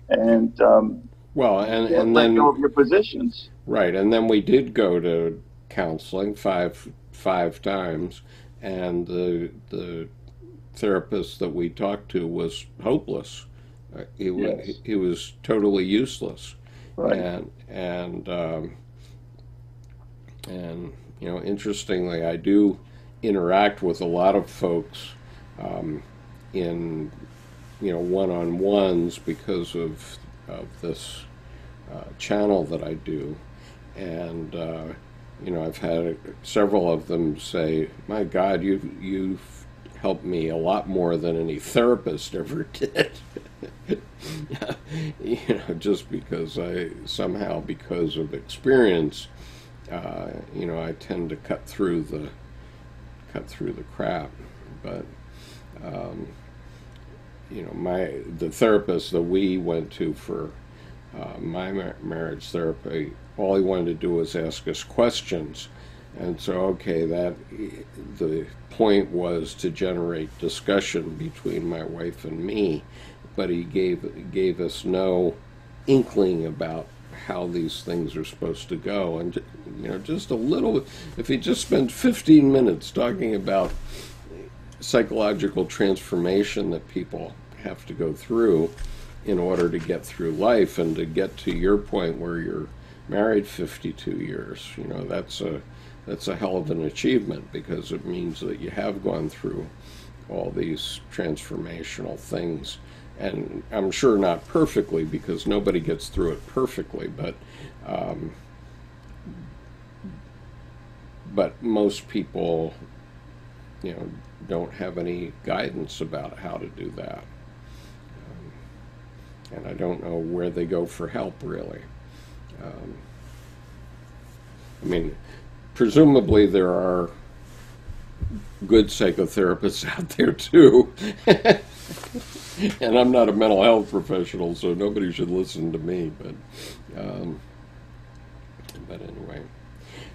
And and then go of your positions. Right, and then we did go to counseling five times, and the therapist that we talked to was hopeless. He was totally useless. Right. And interestingly, I do interact with a lot of folks in one-on-ones because of this channel that I do, and I've had several of them say, "My God, you've helped me a lot more than any therapist ever did." Just because because of experience, I tend to cut through the crap. But the therapist that we went to for my marriage therapy, all he wanted to do was ask us questions. And so, the point was to generate discussion between my wife and me, but he gave us no inkling about how these things are supposed to go. And just a little, if he just spent 15 minutes talking about psychological transformation that people have to go through in order to get through life and to get to your point where you're married 52 years, that's a hell of an achievement, because it means that you have gone through all these transformational things. And I'm sure not perfectly, because nobody gets through it perfectly, but most people, don't have any guidance about how to do that. And I don't know where they go for help, really. Presumably there are good psychotherapists out there too. And I'm not a mental health professional, so nobody should listen to me. But anyway,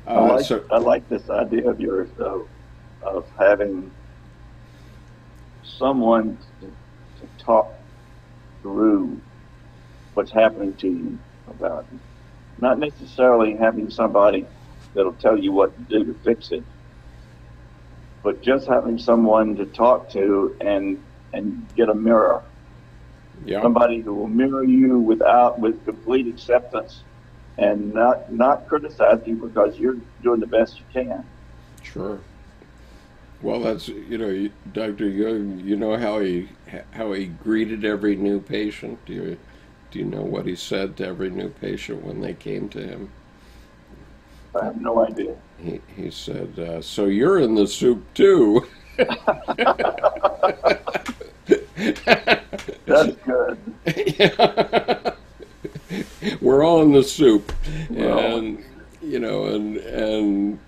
I like this idea of yours, though, of having someone to talk through what's happening to you about it. Not necessarily having somebody that'll tell you what to do to fix it, but just having someone to talk to and get a mirror. Yeah. Somebody who will mirror you with complete acceptance and not criticize you because you're doing the best you can. Sure. Well, that's Dr. Jung. How he greeted every new patient. Do you know what he said to every new patient when they came to him? I have no idea. He said, "So you're in the soup too." That's good. Yeah. We're all in the soup, and and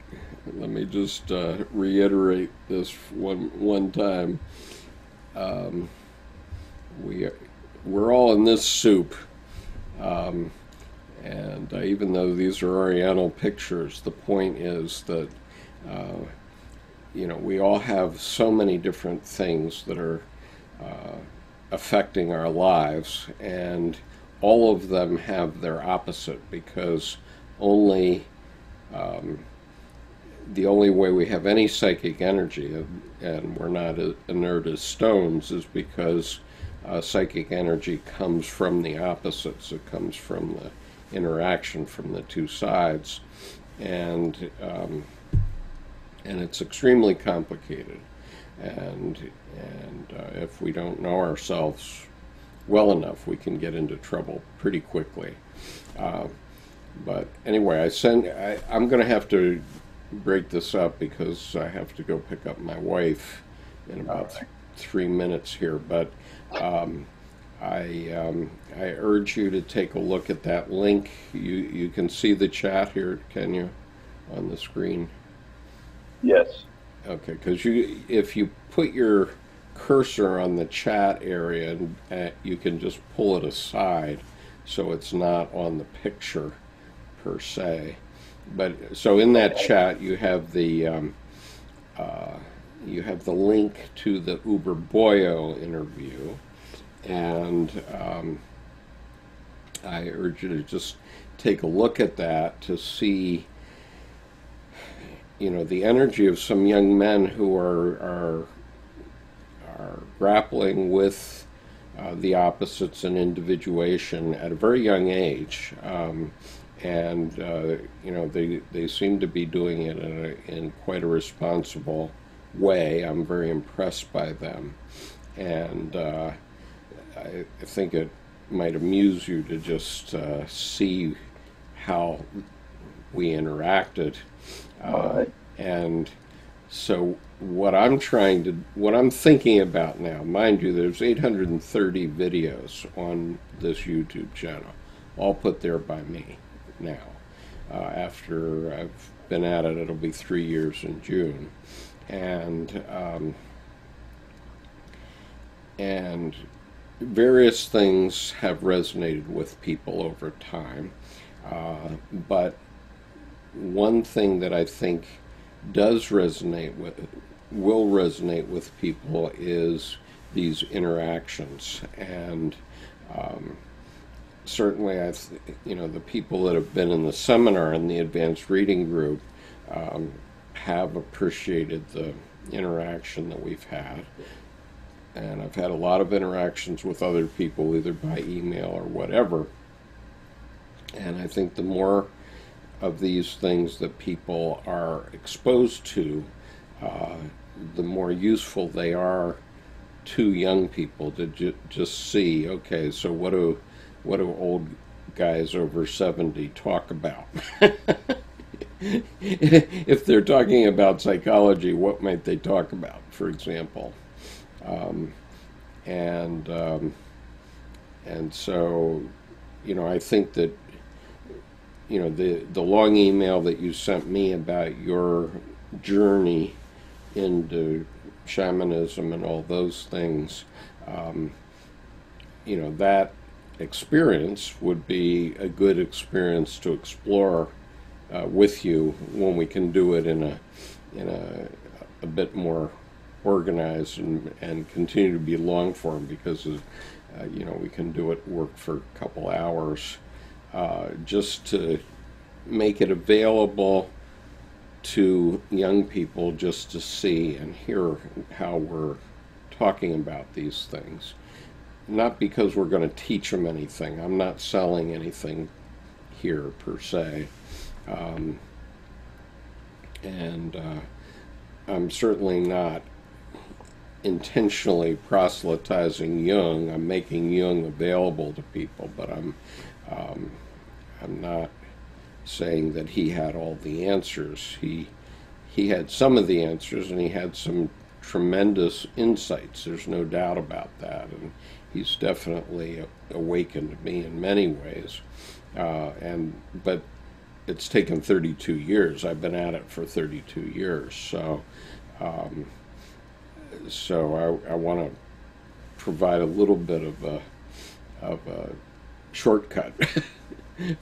let me just reiterate this one time. We're all in this soup, and even though these are Oriental pictures, the point is that we all have so many different things that are affecting our lives, and all of them have their opposite, because the only way we have any psychic energy, and we're not as inert as stones, is because psychic energy comes from the opposites. It comes from the interaction from the two sides, and it's extremely complicated. and if we don't know ourselves well enough, we can get into trouble pretty quickly. But anyway, I'm going to have to break this up because I have to go pick up my wife in about 3 minutes here. But I urge you to take a look at that link. You can see the chat here, can you, on the screen? Yes. Okay, because if you put your cursor on the chat area, and you can just pull it aside so it's not on the picture per se. But so in that chat you have the link to the Überboyø interview, and I urge you to just take a look at that to see, the energy of some young men who are grappling with the opposites and individuation at a very young age, and they seem to be doing it in quite a responsible way. I'm very impressed by them, and I think it might amuse you to just see how we interacted. And so what I'm thinking about now, mind you, there's 830 videos on this YouTube channel, all put there by me now. After I've been at it, it'll be 3 years in June. And various things have resonated with people over time. But one thing that I think will resonate with people is these interactions, and certainly the people that have been in the seminar and the advanced reading group have appreciated the interaction that we've had, and I've had a lot of interactions with other people either by email or whatever, and I think the more of these things that people are exposed to, the more useful they are to young people to just see, okay, so what do old guys over 70 talk about? If they're talking about psychology, what might they talk about, for example? And so, I think that the long email that you sent me about your journey into shamanism and all those things, that experience would be a good experience to explore with you when we can do it in a bit more organized and continue to be long form, because we can do it work for a couple hours. Just to make it available to young people just to see and hear how we're talking about these things. Not because we're going to teach them anything. I'm not selling anything here per se. And I'm certainly not intentionally proselytizing Jung. I'm making Jung available to people, but I'm not saying that he had all the answers. He had some of the answers, and he had some tremendous insights. There's no doubt about that, and he's definitely awakened me in many ways. But it's taken 32 years. I've been at it for 32 years, so I want to provide a little bit of a shortcut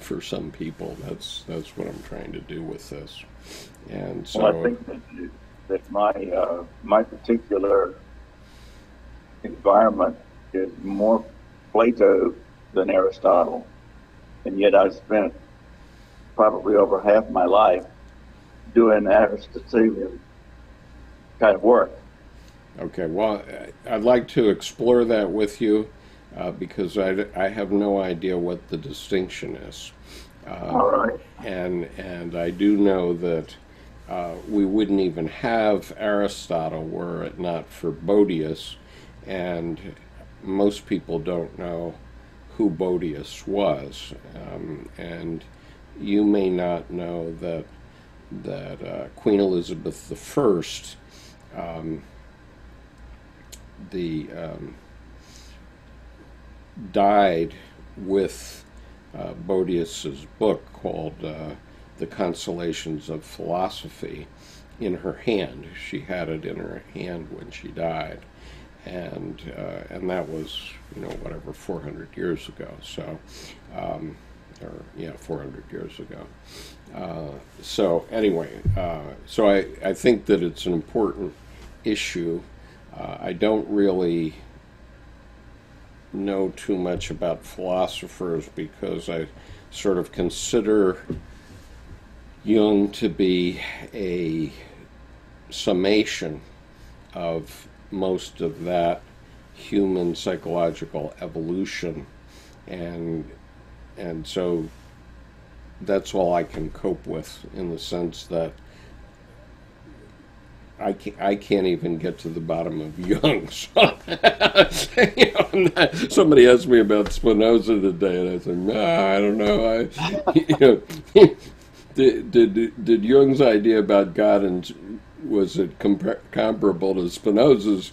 for some people. That's what I'm trying to do with this. And so I think that my particular environment is more Plato than Aristotle, and yet I've spent probably over half my life doing Aristotelian kind of work. Okay, well, I'd like to explore that with you. Because I have no idea what the distinction is. All right. And I do know that we wouldn't even have Aristotle were it not for Boëtius, and most people don't know who Boëtius was, and you may not know that Queen Elizabeth I, died with Boëtius's book called The Consolations of Philosophy in her hand. She had it in her hand when she died, and that was, you know, whatever, 400 years ago. So, or yeah, 400 years ago. So anyway, so I think that it's an important issue. I don't really know too much about philosophers because I sort of consider Jung to be a summation of most of that human psychological evolution, and so that's all I can cope with, in the sense that I can't even get to the bottom of Jung. So, you know, somebody asked me about Spinoza today, and I said, no, I don't know. You know, did Jung's idea about God, and was it comparable to Spinoza's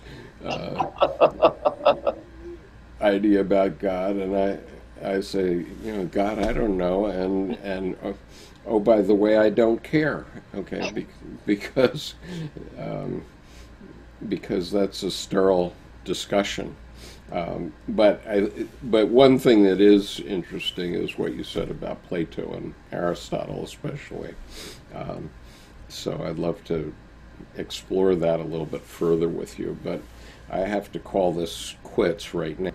idea about God? And I say, you know, God, I don't know, and oh, by the way, I don't care, okay, because that's a sterile discussion. But one thing that is interesting is what you said about Plato and Aristotle, especially. So I'd love to explore that a little bit further with you, but I have to call this quits right now.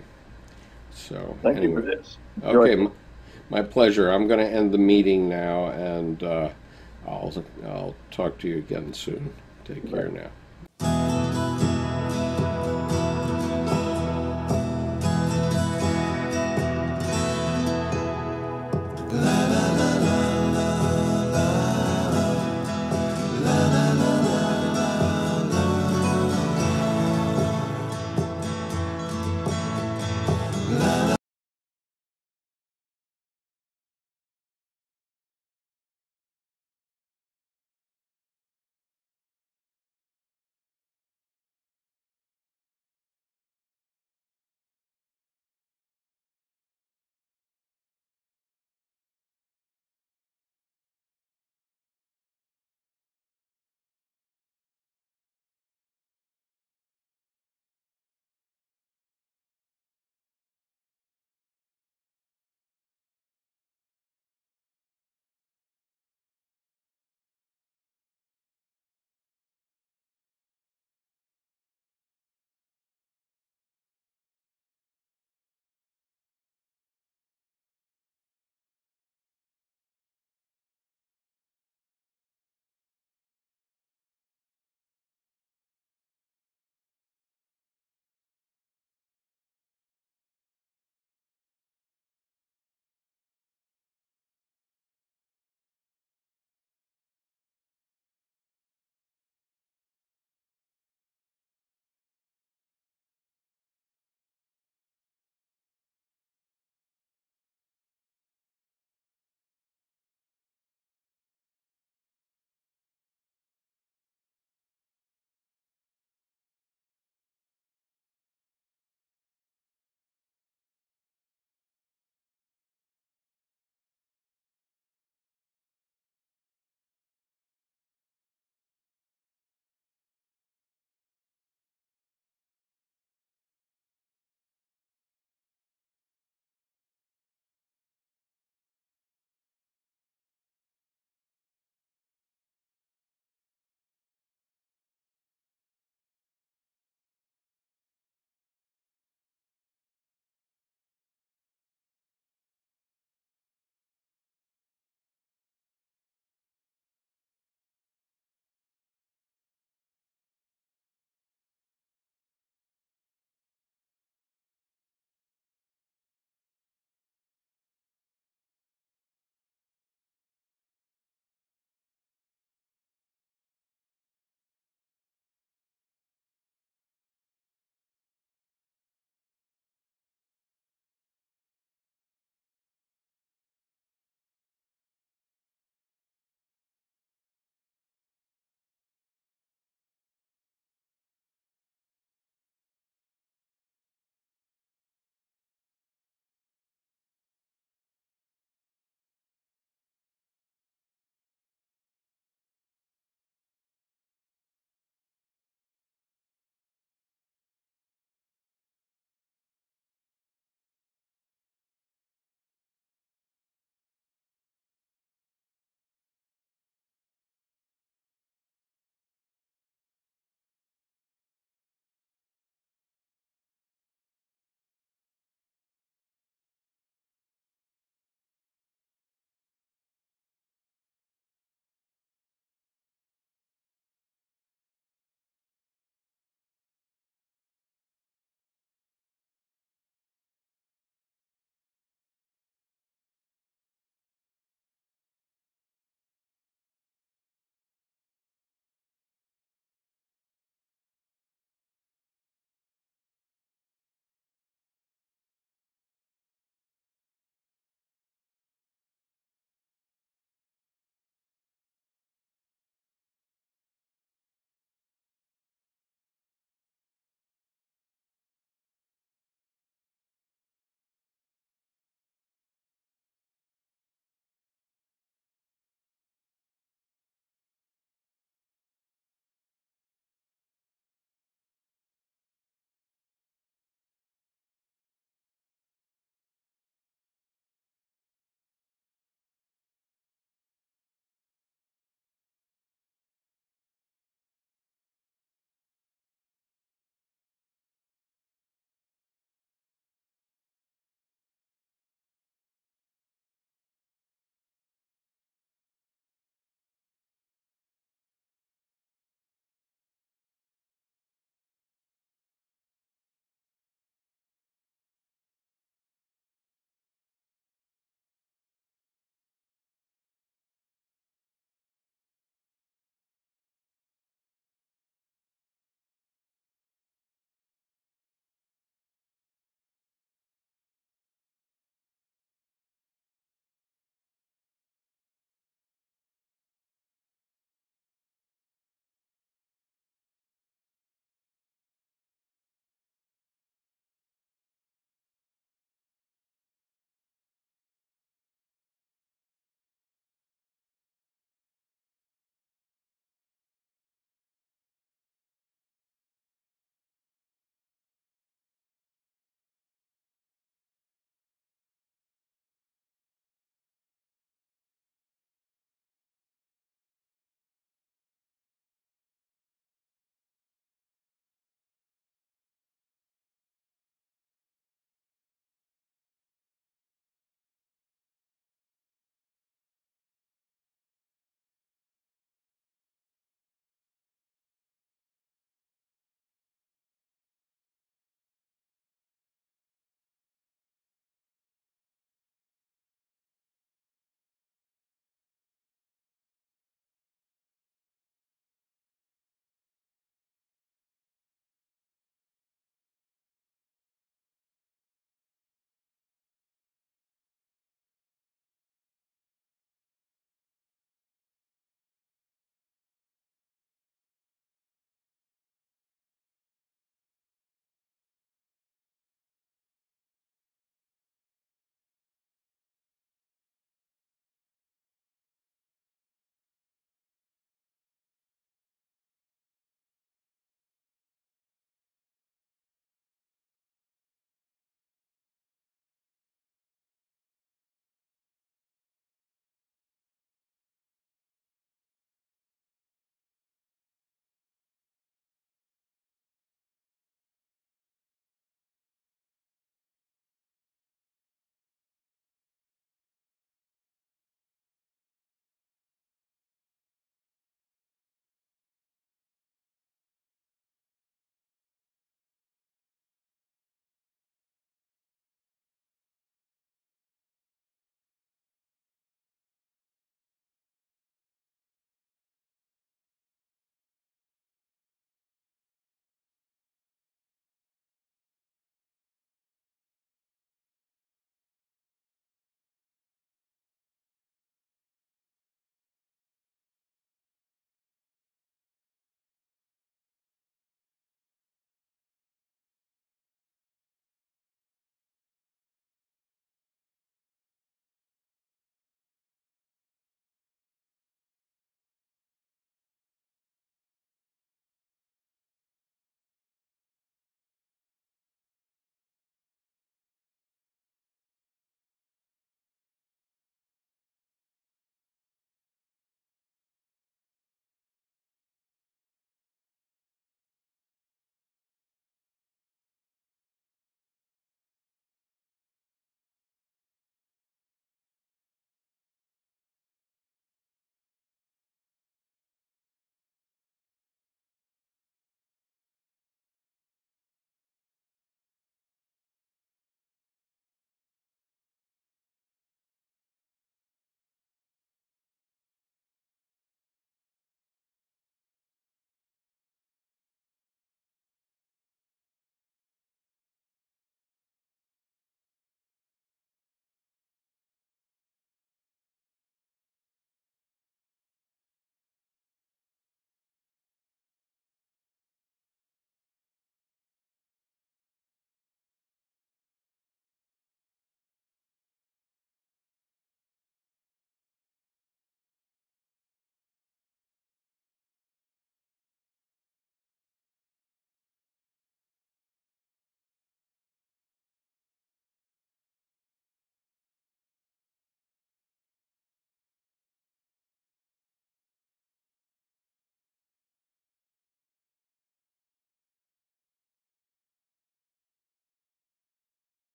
So Thank you for this. Okay, my pleasure. I'm going to end the meeting now, and I'll talk to you again soon. Take care now.